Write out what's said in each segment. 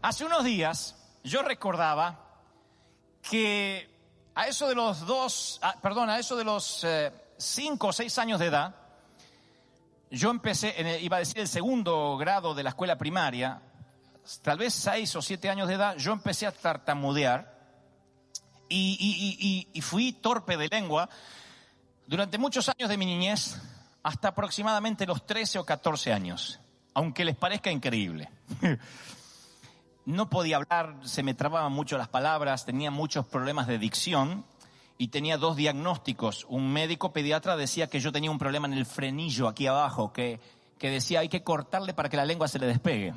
Hace unos días yo recordaba que a eso de los 5 o 6 años de edad, yo empecé, iba a decir el segundo grado de la escuela primaria, tal vez 6 o 7 años de edad, yo empecé a tartamudear y fui torpe de lengua durante muchos años de mi niñez, hasta aproximadamente los 13 o 14 años, aunque les parezca increíble. No podía hablar, se me trababan mucho las palabras, tenía muchos problemas de dicción y tenía 2 diagnósticos. Un médico pediatra decía que yo tenía un problema en el frenillo aquí abajo, que decía hay que cortarle para que la lengua se le despegue.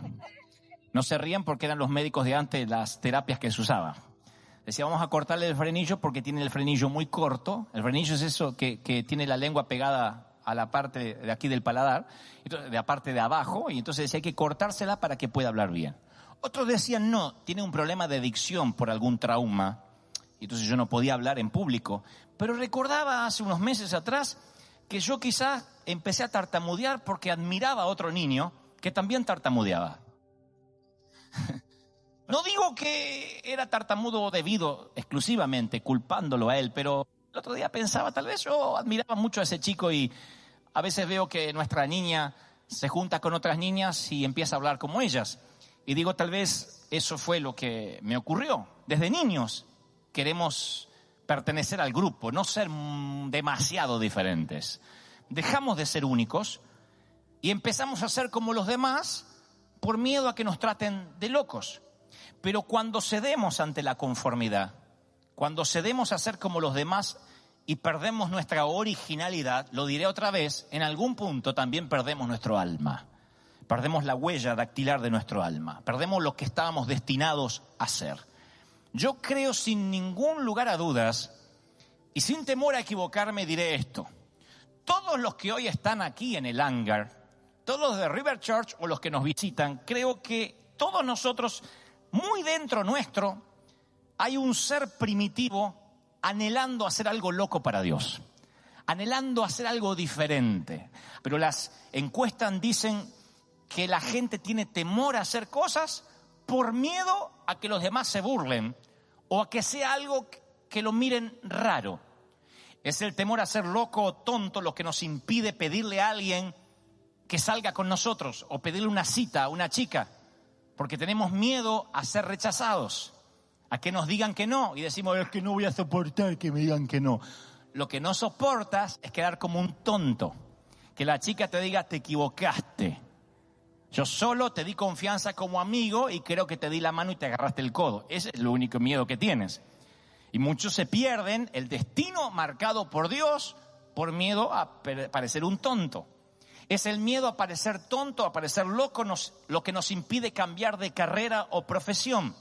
No se rían porque eran los médicos de antes las terapias que se usaba. Decía vamos a cortarle el frenillo porque tiene el frenillo muy corto. El frenillo es eso que tiene la lengua pegada a la parte de aquí del paladar, de la parte de abajo, y entonces decía hay que cortársela para que pueda hablar bien. Otros decían, no, tiene un problema de dicción por algún trauma. Y entonces yo no podía hablar en público. Pero recordaba hace unos meses atrás que yo quizás empecé a tartamudear porque admiraba a otro niño que también tartamudeaba. No digo que era tartamudo debido exclusivamente, culpándolo a él, pero el otro día pensaba, tal vez yo admiraba mucho a ese chico y a veces veo que nuestra niña se junta con otras niñas y empieza a hablar como ellas. Y digo, tal vez eso fue lo que me ocurrió. Desde niños queremos pertenecer al grupo, no ser demasiado diferentes. Dejamos de ser únicos y empezamos a ser como los demás por miedo a que nos traten de locos. Pero cuando cedemos ante la conformidad, cuando cedemos a ser como los demás y perdemos nuestra originalidad, lo diré otra vez, en algún punto también perdemos nuestro alma. Perdemos la huella dactilar de nuestro alma. Perdemos lo que estábamos destinados a ser. Yo creo sin ningún lugar a dudas y sin temor a equivocarme diré esto. Todos los que hoy están aquí en el hangar, todos los de River Church o los que nos visitan, creo que todos nosotros, muy dentro nuestro, hay un ser primitivo anhelando hacer algo loco para Dios. Anhelando hacer algo diferente. Pero las encuestas dicen que la gente tiene temor a hacer cosas por miedo a que los demás se burlen o a que sea algo que lo miren raro. Es el temor a ser loco o tonto lo que nos impide pedirle a alguien que salga con nosotros o pedirle una cita a una chica, porque tenemos miedo a ser rechazados, a que nos digan que no y decimos es que no voy a soportar que me digan que no. Lo que no soportas es quedar como un tonto, que la chica te diga te equivocaste. Yo solo te di confianza como amigo y creo que te di la mano y te agarraste el codo. Ese es el único miedo que tienes. Y muchos se pierden el destino marcado por Dios por miedo a parecer un tonto. Es el miedo a parecer tonto, a parecer loco, lo que nos impide cambiar de carrera o profesión.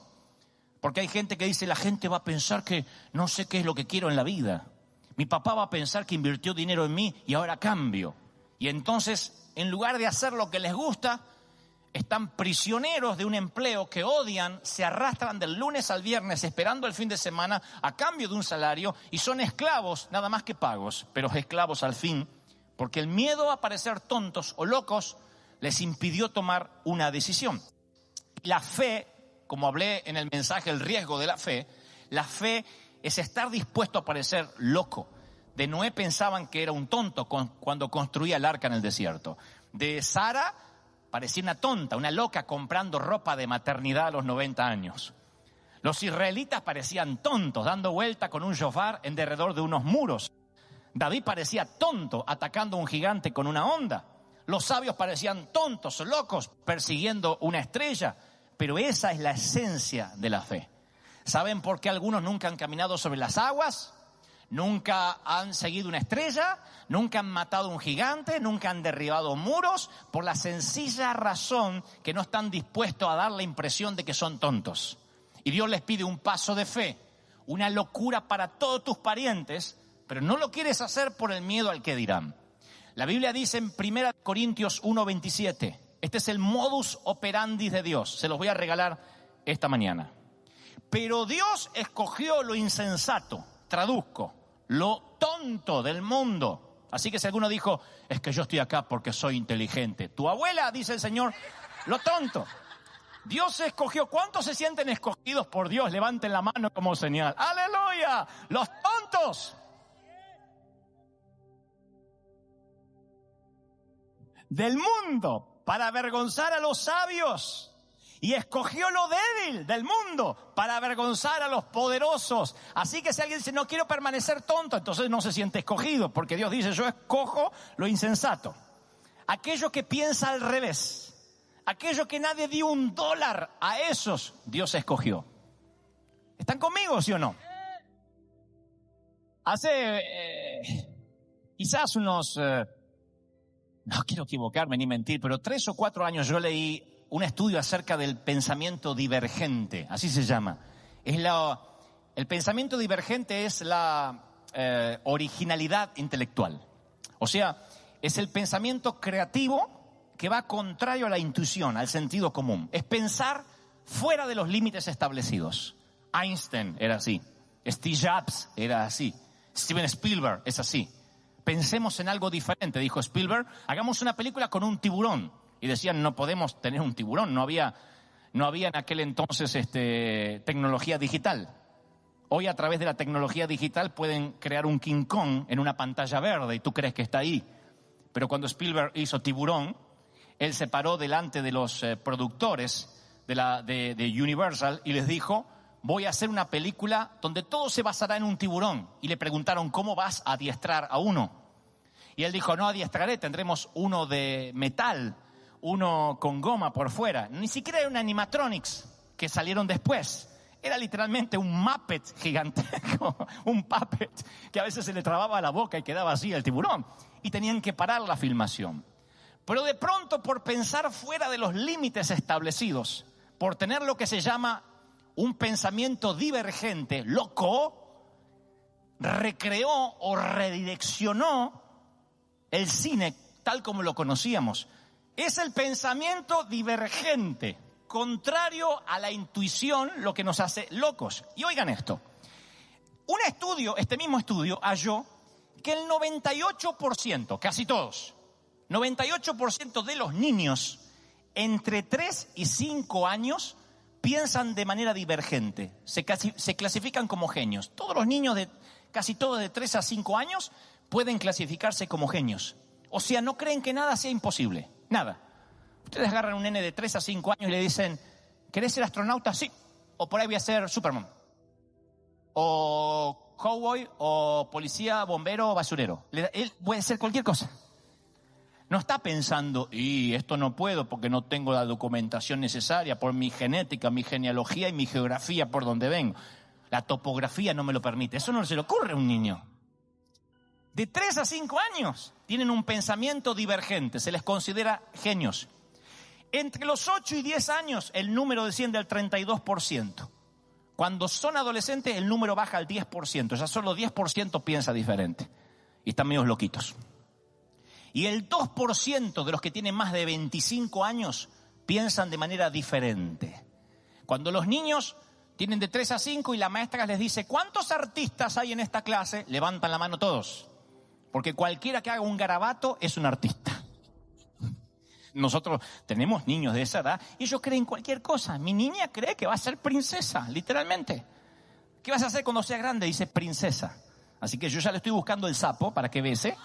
Porque hay gente que dice, la gente va a pensar que no sé qué es lo que quiero en la vida. Mi papá va a pensar que invirtió dinero en mí y ahora cambio. Y entonces, en lugar de hacer lo que les gusta, están prisioneros de un empleo que odian, se arrastran del lunes al viernes esperando el fin de semana a cambio de un salario y son esclavos, nada más que pagos, pero esclavos al fin, porque el miedo a parecer tontos o locos les impidió tomar una decisión. La fe, como hablé en el mensaje, el riesgo de la fe es estar dispuesto a parecer loco. De Noé pensaban que era un tonto cuando construía el arca en el desierto. De Sara parecía una tonta, una loca comprando ropa de maternidad a los 90 años. Los israelitas parecían tontos, dando vuelta con un shofar en derredor de unos muros. David parecía tonto, atacando a un gigante con una honda. Los sabios parecían tontos, locos, persiguiendo una estrella. Pero esa es la esencia de la fe. ¿Saben por qué algunos nunca han caminado sobre las aguas? Nunca han seguido una estrella, nunca han matado a un gigante, nunca han derribado muros, por la sencilla razón que no están dispuestos a dar la impresión de que son tontos. Y Dios les pide un paso de fe, una locura para todos tus parientes, pero no lo quieres hacer por el miedo al que dirán. La Biblia dice en 1 Corintios 1:27, este es el modus operandi de Dios, se los voy a regalar esta mañana. Pero Dios escogió lo insensato, traduzco, lo tonto del mundo. Así que si alguno dijo, es que yo estoy acá porque soy inteligente. Tu abuela, dice el Señor, lo tonto. Dios escogió. ¿Cuántos se sienten escogidos por Dios? Levanten la mano como señal. ¡Aleluya! Los tontos del mundo para avergonzar a los sabios. Y escogió lo débil del mundo para avergonzar a los poderosos. Así que si alguien dice, no quiero permanecer tonto, entonces no se siente escogido. Porque Dios dice, yo escojo lo insensato. Aquello que piensa al revés. Aquello que nadie dio $1, a esos Dios escogió. ¿Están conmigo, sí o no? Hace quizás unos, no quiero equivocarme ni mentir, pero 3 o 4 años yo leí un estudio acerca del pensamiento divergente, así se llama. El pensamiento divergente es la originalidad intelectual. O sea, es el pensamiento creativo que va contrario a la intuición, al sentido común. Es pensar fuera de los límites establecidos. Einstein era así. Steve Jobs era así. Steven Spielberg es así. Pensemos en algo diferente, dijo Spielberg. Hagamos una película con un tiburón. Y decían, no podemos tener un tiburón. No había en aquel entonces tecnología digital. Hoy a través de la tecnología digital pueden crear un King Kong en una pantalla verde y tú crees que está ahí. Pero cuando Spielberg hizo Tiburón, él se paró delante de los productores de Universal y les dijo, voy a hacer una película donde todo se basará en un tiburón. Y le preguntaron, ¿cómo vas a adiestrar a uno? Y él dijo, no adiestraré, tendremos uno de metal, uno con goma por fuera. Ni siquiera era un animatronics que salieron después. Era literalmente un Muppet gigantesco, un puppet que a veces se le trababa la boca y quedaba así el tiburón. Y tenían que parar la filmación. Pero de pronto, por pensar fuera de los límites establecidos, por tener lo que se llama un pensamiento divergente, loco, recreó o redireccionó el cine tal como lo conocíamos. Es el pensamiento divergente, contrario a la intuición, lo que nos hace locos. Y oigan esto, este mismo estudio halló que el 98%, casi todos, 98% de los niños entre 3 y 5 años piensan de manera divergente, se clasifican como genios. Todos los niños, casi todos de 3 a 5 años, pueden clasificarse como genios. O sea, no creen que nada sea imposible, nada. Ustedes agarran a un nene de 3 a 5 años y le dicen, ¿querés ser astronauta? Sí. O por ahí voy a ser Superman. O cowboy, o policía, bombero, basurero. Él puede ser cualquier cosa. No está pensando, y esto no puedo porque no tengo la documentación necesaria por mi genética, mi genealogía y mi geografía por donde vengo. La topografía no me lo permite. Eso no se le ocurre a un niño. De 3 a 5 años tienen un pensamiento divergente, se les considera genios. Entre los 8 y 10 años el número desciende al 32%. Cuando son adolescentes el número baja al 10%, ya solo 10% piensa diferente. Y están medio loquitos. Y el 2% de los que tienen más de 25 años piensan de manera diferente. Cuando los niños tienen de 3 a 5 y la maestra les dice, ¿cuántos artistas hay en esta clase? Levantan la mano todos. Porque cualquiera que haga un garabato es un artista. Nosotros tenemos niños de esa edad y ellos creen cualquier cosa. Mi niña cree que va a ser princesa, literalmente. ¿Qué vas a hacer cuando sea grande? Dice princesa. Así que yo ya le estoy buscando el sapo para que bese.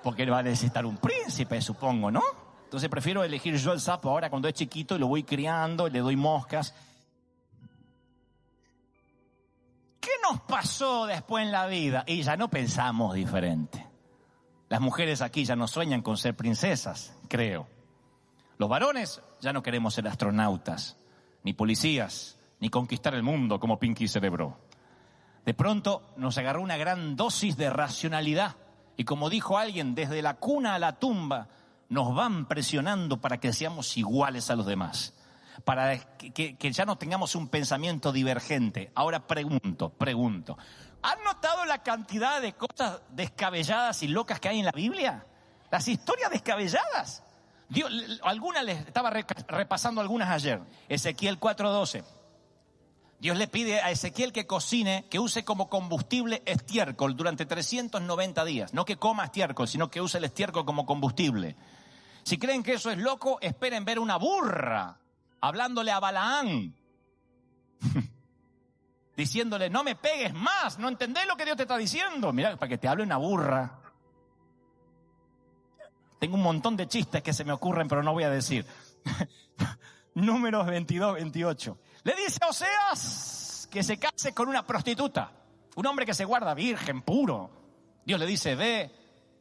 Porque va a necesitar un príncipe, supongo, ¿no? Entonces prefiero elegir yo el sapo ahora cuando es chiquito y lo voy criando y le doy moscas. ¿Qué nos pasó después en la vida? Y ya no pensamos diferente. Las mujeres aquí ya no sueñan con ser princesas, creo. Los varones ya no queremos ser astronautas, ni policías, ni conquistar el mundo como Pinky celebró. De pronto nos agarró una gran dosis de racionalidad. Y como dijo alguien, desde la cuna a la tumba nos van presionando para que seamos iguales a los demás. Para que ya no tengamos un pensamiento divergente. Ahora pregunto. ¿Han notado la cantidad de cosas descabelladas y locas que hay en la Biblia? Las historias descabelladas. Algunas les estaba repasando algunas ayer. Ezequiel 4:12. Dios le pide a Ezequiel que cocine, que use como combustible estiércol durante 390 días. No que coma estiércol, sino que use el estiércol como combustible. Si creen que eso es loco, esperen ver una burra hablándole a Balaán. Diciéndole, no me pegues más, ¿no entendés lo que Dios te está diciendo? Mira, para que te hable una burra. Tengo un montón de chistes que se me ocurren, pero no voy a decir. Números 22, 28. Le dice a Oseas que se case con una prostituta, un hombre que se guarda virgen, puro. Dios le dice, ve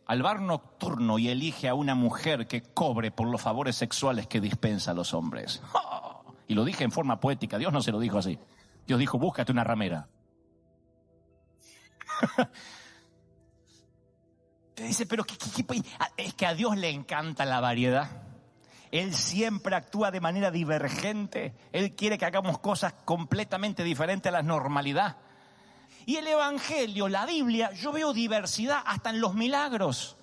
al bar nocturno y elige a una mujer que cobre por los favores sexuales que dispensa a los hombres. ¡Oh! Y lo dije en forma poética, Dios no se lo dijo así. Dios dijo, búscate una ramera. Dice, pero es que a Dios le encanta la variedad. Él siempre actúa de manera divergente. Él quiere que hagamos cosas completamente diferentes a la normalidad. Y el Evangelio, la Biblia, yo veo diversidad hasta en los milagros.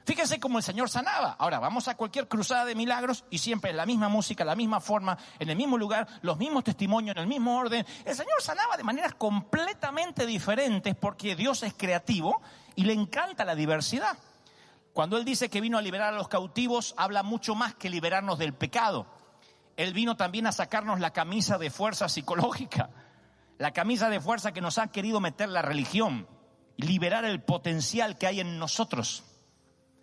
Fíjense cómo el Señor sanaba. Ahora, vamos a cualquier cruzada de milagros y siempre la misma música, la misma forma, en el mismo lugar, los mismos testimonios, en el mismo orden. El Señor sanaba de maneras completamente diferentes porque Dios es creativo y le encanta la diversidad. Cuando Él dice que vino a liberar a los cautivos, habla mucho más que liberarnos del pecado. Él vino también a sacarnos la camisa de fuerza psicológica, la camisa de fuerza que nos ha querido meter la religión, liberar el potencial que hay en nosotros.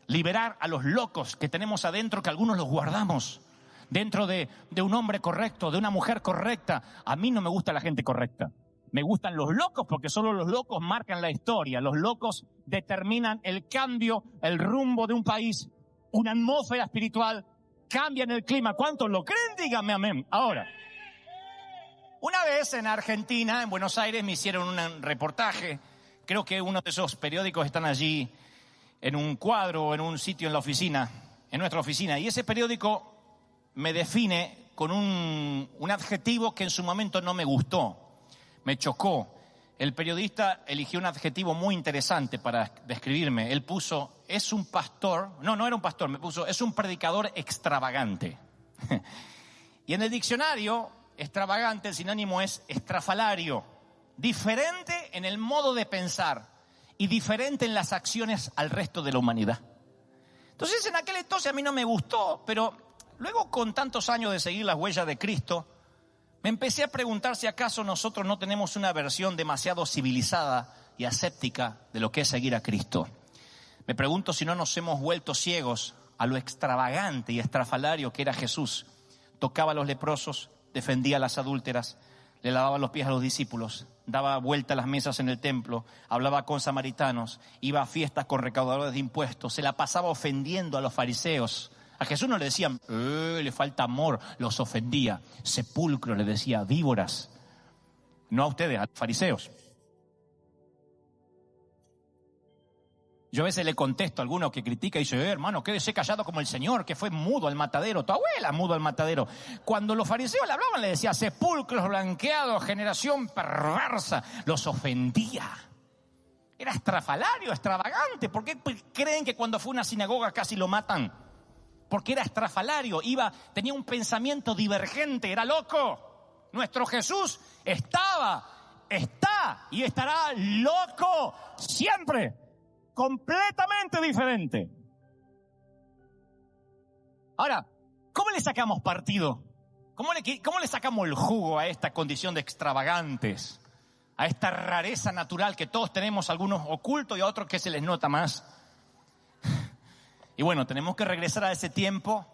Liberar a los locos que tenemos adentro, que algunos los guardamos dentro de un hombre correcto, de una mujer correcta. A mí no me gusta la gente correcta. Me gustan los locos porque solo los locos marcan la historia. Los locos determinan el cambio, el rumbo de un país, una atmósfera espiritual, cambian el clima. ¿Cuántos lo creen? Díganme amén. Ahora, una vez en Argentina, en Buenos Aires, me hicieron un reportaje. Creo que uno de esos periódicos están allí en un cuadro, en un sitio en la oficina, en nuestra oficina. Y ese periódico me define con un adjetivo que en su momento no me gustó, me chocó. El periodista eligió un adjetivo muy interesante para describirme. Él puso, es un pastor, no era un pastor, me puso, es un predicador extravagante. Y en el diccionario, extravagante, el sinónimo es estrafalario, diferente en el modo de pensar y diferente en las acciones al resto de la humanidad. Entonces en aquel entonces a mí no me gustó, pero luego con tantos años de seguir las huellas de Cristo, me empecé a preguntar si acaso nosotros no tenemos una versión demasiado civilizada y aséptica de lo que es seguir a Cristo. Me pregunto si no nos hemos vuelto ciegos a lo extravagante y estrafalario que era Jesús. Tocaba a los leprosos, defendía a las adúlteras, le lavaba los pies a los discípulos, daba vuelta a las mesas en el templo, hablaba con samaritanos, iba a fiestas con recaudadores de impuestos, se la pasaba ofendiendo a los fariseos. A Jesús no le decían, le falta amor, los ofendía. Sepulcro le decía, víboras. No a ustedes, a los fariseos. Yo a veces le contesto a alguno que critica y dice, hermano, quédese callado como el Señor, que fue mudo al matadero, tu abuela mudo al matadero. Cuando los fariseos le hablaban, le decía, sepulcros blanqueados, generación perversa, los ofendía. Era estrafalario, extravagante. ¿Por qué creen que cuando fue a una sinagoga casi lo matan? Porque era estrafalario, tenía un pensamiento divergente, era loco. Nuestro Jesús está y estará loco siempre. Completamente diferente. Ahora, ¿cómo le sacamos partido? ¿Cómo le sacamos el jugo a esta condición de extravagantes? A esta rareza natural que todos tenemos, algunos ocultos y a otros que se les nota más. Y bueno, tenemos que regresar a ese tiempo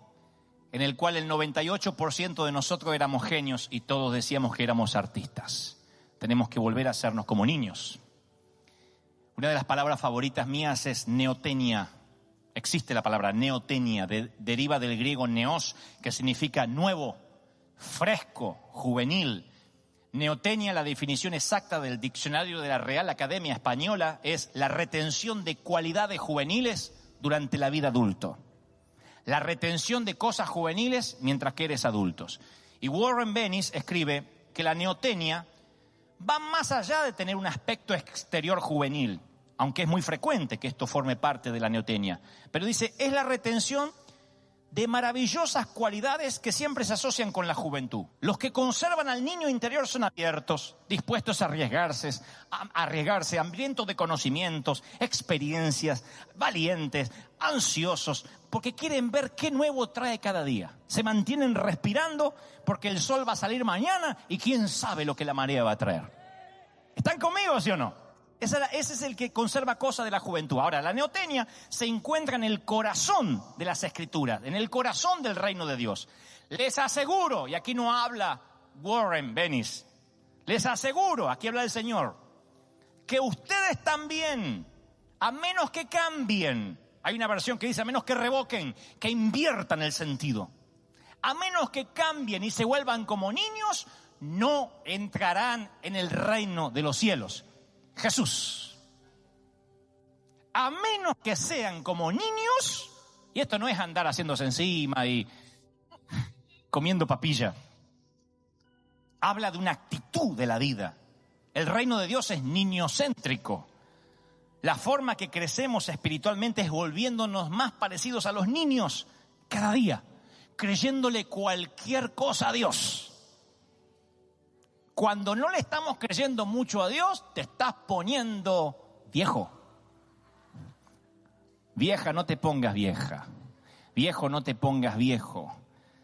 en el cual el 98% de nosotros éramos genios y todos decíamos que éramos artistas. Tenemos que volver a hacernos como niños. Una de las palabras favoritas mías es neotenia. Existe la palabra neotenia, deriva del griego neos, que significa nuevo, fresco, juvenil. Neotenia, la definición exacta del diccionario de la Real Academia Española, es la retención de cualidades juveniles durante la vida adulto. La retención de cosas juveniles mientras que eres adultos. Y Warren Bennis escribe que la neotenia va más allá de tener un aspecto exterior juvenil, aunque es muy frecuente que esto forme parte de la neotenia. Pero dice, es la retención de maravillosas cualidades que siempre se asocian con la juventud. Los que conservan al niño interior son abiertos, dispuestos a arriesgarse, hambrientos de conocimientos, experiencias, valientes, ansiosos, porque quieren ver qué nuevo trae cada día. Se mantienen respirando porque el sol va a salir mañana y quién sabe lo que la marea va a traer. ¿Están conmigo, sí o no? Ese es el que conserva cosas de la juventud. Ahora, la neotenia se encuentra en el corazón de las Escrituras, en el corazón del reino de Dios. Les aseguro, y aquí no habla Warren Bennis, les aseguro, aquí habla el Señor, que ustedes también, a menos que cambien, hay una versión que dice, a menos que revoquen, que inviertan el sentido, a menos que cambien y se vuelvan como niños, no entrarán en el reino de los cielos. Jesús, a menos que sean como niños, y esto no es andar haciéndose encima y comiendo papilla, habla de una actitud de la vida. El reino de Dios es niñocéntrico. La forma que crecemos espiritualmente es volviéndonos más parecidos a los niños cada día, creyéndole cualquier cosa a Dios. Cuando no le estamos creyendo mucho a Dios, te estás poniendo viejo. Vieja, no te pongas vieja. Viejo, no te pongas viejo.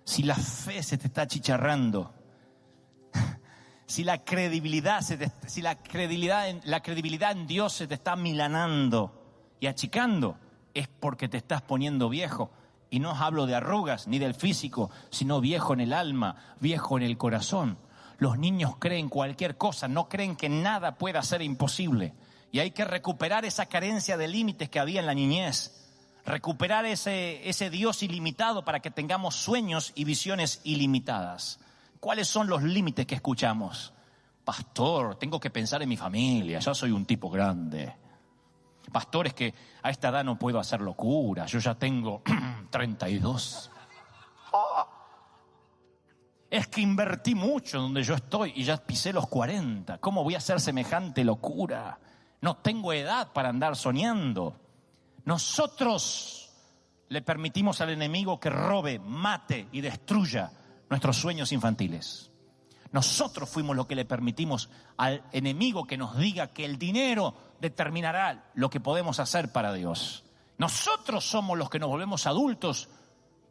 Si la fe se te está achicharrando, si la credibilidad en Dios se te está milanando y achicando, es porque te estás poniendo viejo. Y no hablo de arrugas ni del físico, sino viejo en el alma, viejo en el corazón. Los niños creen cualquier cosa, no creen que nada pueda ser imposible. Y hay que recuperar esa carencia de límites que había en la niñez. Recuperar ese Dios ilimitado para que tengamos sueños y visiones ilimitadas. ¿Cuáles son los límites que escuchamos? Pastor, tengo que pensar en mi familia, ya soy un tipo grande. Pastor, es que a esta edad no puedo hacer locura, yo ya tengo 32. Es que invertí mucho donde yo estoy y ya pisé los 40. ¿Cómo voy a hacer semejante locura? No tengo edad para andar soñando. Nosotros le permitimos al enemigo que robe, mate y destruya nuestros sueños infantiles. Nosotros fuimos los que le permitimos al enemigo que nos diga que el dinero determinará lo que podemos hacer para Dios. Nosotros somos los que nos volvemos adultos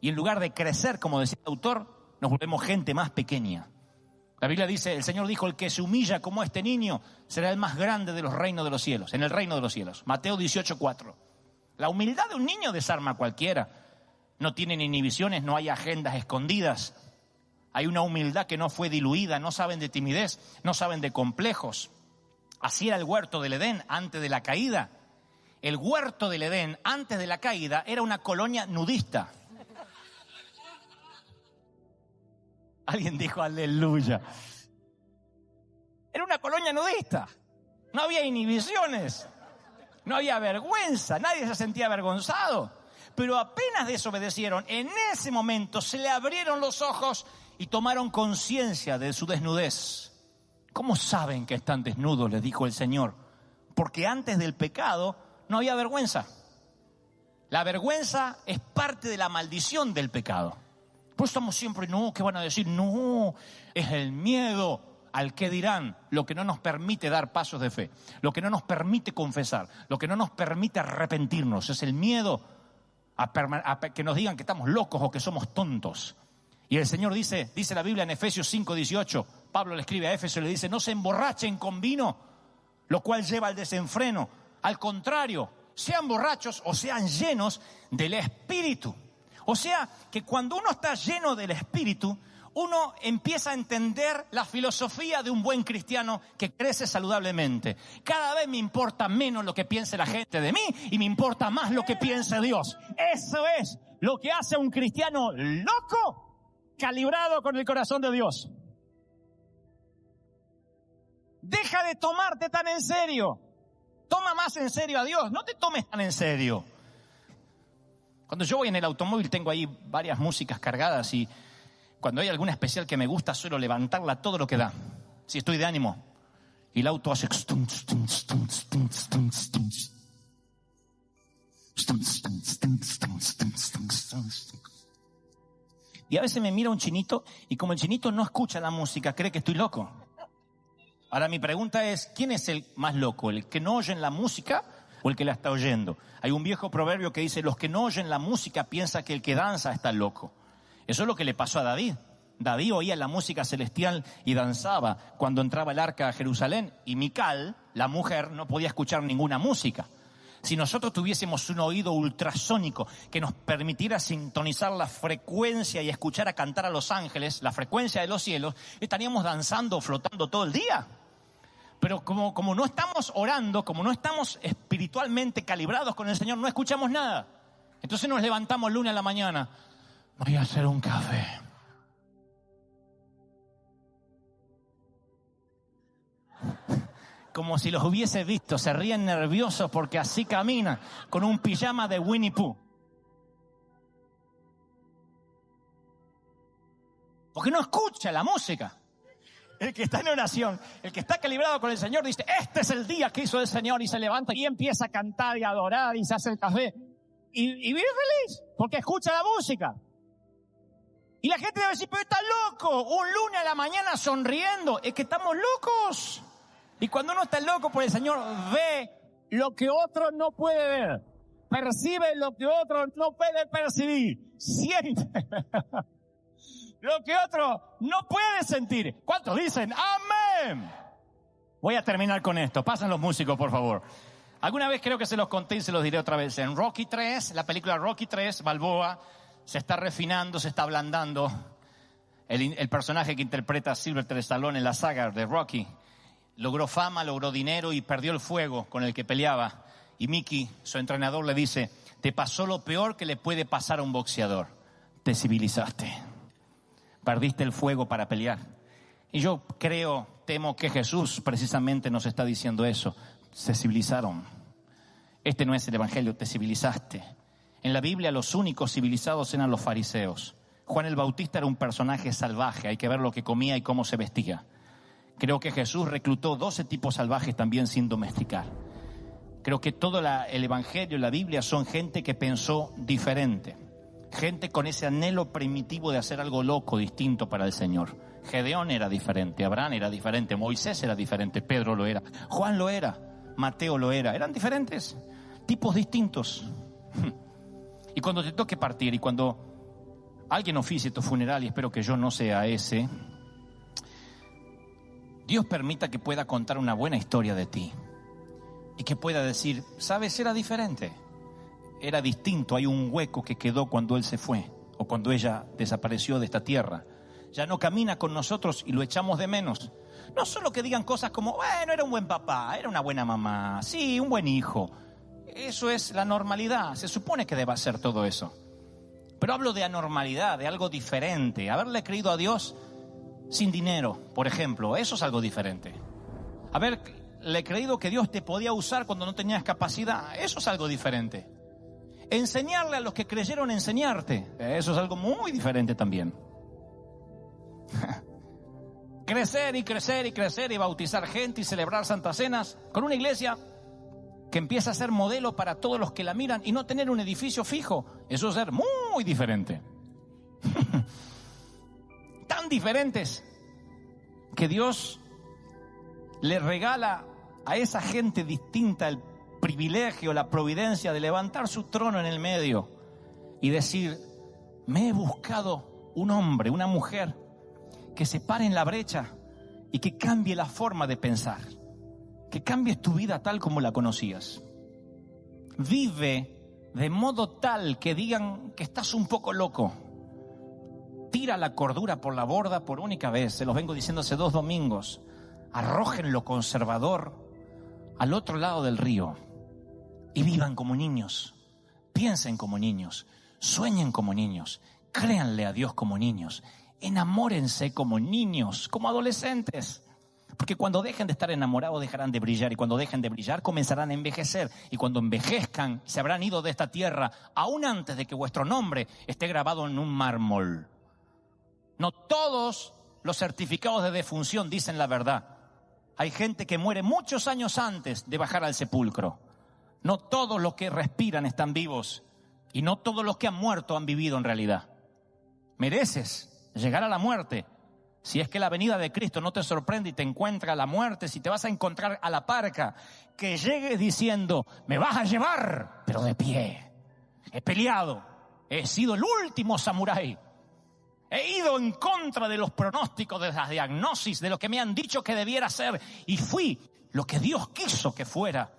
y en lugar de crecer, como decía el autor, nos volvemos gente más pequeña. La Biblia dice, el Señor dijo, el que se humilla como este niño será el más grande de los reinos de los cielos, en el reino de los cielos. Mateo 18:4. La humildad de un niño desarma a cualquiera. No tienen inhibiciones, no hay agendas escondidas. Hay una humildad que no fue diluida, no saben de timidez, no saben de complejos. Así era el huerto del Edén antes de la caída. El huerto del Edén antes de la caída era una colonia nudista. Alguien dijo aleluya. Era una colonia nudista. No había inhibiciones. No había vergüenza. Nadie se sentía avergonzado. Pero apenas desobedecieron, en ese momento se le abrieron los ojos y tomaron conciencia de su desnudez. ¿Cómo saben que están desnudos?, les dijo el Señor. Porque antes del pecado no había vergüenza. La vergüenza es parte de la maldición del pecado. Por eso estamos siempre, no, ¿qué van a decir? No, es el miedo al qué dirán, lo que no nos permite dar pasos de fe, lo que no nos permite confesar, lo que no nos permite arrepentirnos. Es el miedo a que nos digan que estamos locos o que somos tontos. Y el Señor dice la Biblia en Efesios 5:18, Pablo le escribe a Éfeso y le dice, no se emborrachen con vino, lo cual lleva al desenfreno. Al contrario, sean borrachos o sean llenos del Espíritu. O sea, que cuando uno está lleno del Espíritu, uno empieza a entender la filosofía de un buen cristiano que crece saludablemente. Cada vez me importa menos lo que piense la gente de mí y me importa más lo que piense Dios. Eso es lo que hace a un cristiano loco, calibrado con el corazón de Dios. Deja de tomarte tan en serio. Toma más en serio a Dios. No te tomes tan en serio. Cuando yo voy en el automóvil tengo ahí varias músicas cargadas y cuando hay alguna especial que me gusta suelo levantarla todo lo que da. Si estoy de ánimo. Y el auto hace... Y a veces me mira un chinito y como el chinito no escucha la música, cree que estoy loco. Ahora mi pregunta es, ¿quién es el más loco? ¿El que no oye la música o el que la está oyendo? Hay un viejo proverbio que dice, los que no oyen la música piensan que el que danza está loco. Eso es lo que le pasó a David. David oía la música celestial y danzaba cuando entraba el arca a Jerusalén. Y Mical, la mujer, no podía escuchar ninguna música. Si nosotros tuviésemos un oído ultrasónico que nos permitiera sintonizar la frecuencia y escuchar a cantar a los ángeles, la frecuencia de los cielos, estaríamos danzando, flotando todo el día. Pero como no estamos orando, como no estamos espiritualmente calibrados con el Señor, no escuchamos nada. Entonces nos levantamos lunes a la mañana. Voy a hacer un café. Como si los hubiese visto, se ríen nerviosos porque así caminan, con un pijama de Winnie Pooh. Porque no escucha la música. El que está en oración, el que está calibrado con el Señor, dice, este es el día que hizo el Señor, y se levanta y empieza a cantar y a adorar y se hace el café. Y vive feliz, porque escucha la música. Y la gente debe decir, pero está loco, un lunes a la mañana sonriendo, es que estamos locos. Y cuando uno está loco por el Señor, ve lo que otro no puede ver. Percibe lo que otro no puede percibir. Siente lo que otro no puede sentir. ¿Cuántos dicen amén? Voy a terminar con esto. Pasen los músicos, por favor. Alguna vez creo que se los conté y se los diré otra vez. En Rocky 3, la película Rocky 3, Balboa se está refinando, se está ablandando. El personaje que interpreta a Sylvester Stallone en la saga de Rocky logró fama, logró dinero y perdió el fuego con el que peleaba. Y Mickey, su entrenador, le dice, te pasó lo peor que le puede pasar a un boxeador. Te civilizaste. Perdiste el fuego para pelear. Y yo temo que Jesús precisamente nos está diciendo eso. Se civilizaron. Este no es el evangelio, te civilizaste. En la Biblia los únicos civilizados eran los fariseos. Juan el Bautista era un personaje salvaje, hay que ver lo que comía y cómo se vestía. Creo que Jesús reclutó 12 tipos salvajes también sin domesticar. Creo que todo el evangelio y la Biblia son gente que pensó diferente. Gente con ese anhelo primitivo de hacer algo loco, distinto para el Señor. Gedeón era diferente, Abraham era diferente, Moisés era diferente, Pedro lo era, Juan lo era, Mateo lo era. Eran diferentes, tipos distintos. Y cuando te toque partir y cuando alguien oficie tu funeral, y espero que yo no sea ese, Dios permita que pueda contar una buena historia de ti y que pueda decir, ¿sabes? Era diferente, era distinto. Hay un hueco que quedó cuando Él se fue o cuando ella desapareció de esta tierra. Ya no camina con nosotros y lo echamos de menos. No solo que digan cosas como, bueno, era un buen papá, era una buena mamá, sí, un buen hijo. Eso es la normalidad, se supone que deba ser todo eso. Pero hablo de anormalidad, de algo diferente. Haberle creído a Dios sin dinero, por ejemplo, eso es algo diferente. Haberle creído que Dios te podía usar cuando no tenías capacidad, eso es algo diferente. Enseñarle a los que creyeron enseñarte, eso es algo muy diferente también. Crecer y crecer y crecer y bautizar gente y celebrar santas cenas con una iglesia que empieza a ser modelo para todos los que la miran y no tener un edificio fijo, eso es ser muy diferente. Tan diferentes que Dios le regala a esa gente distinta el privilegio, la providencia de levantar su trono en el medio y decir, me he buscado un hombre, una mujer que se pare en la brecha y que cambie la forma de pensar, que cambies tu vida tal como la conocías. Vive de modo tal que digan que estás un poco loco. Tira la cordura por la borda por única vez, se los vengo diciendo hace 2 domingos. Arrojen lo conservador al otro lado del río y vivan como niños, piensen como niños, sueñen como niños, créanle a Dios como niños, enamórense como niños, como adolescentes. Porque cuando dejen de estar enamorados dejarán de brillar, y cuando dejen de brillar comenzarán a envejecer, y cuando envejezcan se habrán ido de esta tierra aún antes de que vuestro nombre esté grabado en un mármol. No todos los certificados de defunción dicen la verdad. Hay gente que muere muchos años antes de bajar al sepulcro. No todos los que respiran están vivos, y no todos los que han muerto han vivido en realidad. Mereces llegar a la muerte. Si es que la venida de Cristo no te sorprende y te encuentra a la muerte, si te vas a encontrar a la parca, que llegues diciendo, me vas a llevar, pero de pie. He peleado, he sido el último samurái. He ido en contra de los pronósticos, de las diagnosis, de lo que me han dicho que debiera ser. Y fui lo que Dios quiso que fuera.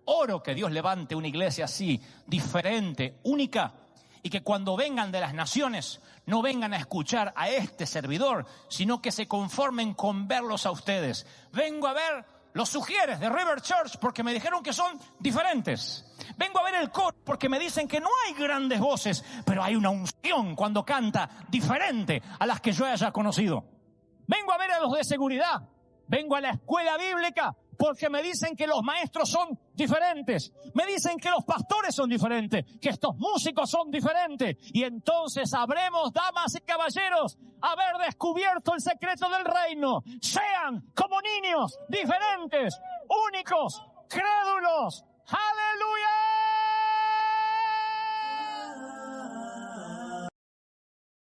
Oro que Dios levante una iglesia así, diferente, única. Y que cuando vengan de las naciones, no vengan a escuchar a este servidor, sino que se conformen con verlos a ustedes. Vengo a ver los Sugieres de River Church porque me dijeron que son diferentes. Vengo a ver el coro porque me dicen que no hay grandes voces, pero hay una unción cuando canta diferente a las que yo haya conocido. Vengo a ver a los de seguridad. Vengo a la escuela bíblica porque me dicen que los maestros son diferentes. Me dicen que los pastores son diferentes, que estos músicos son diferentes. Y entonces sabremos, damas y caballeros, haber descubierto el secreto del reino. Sean como niños, diferentes, únicos, crédulos. ¡Aleluya!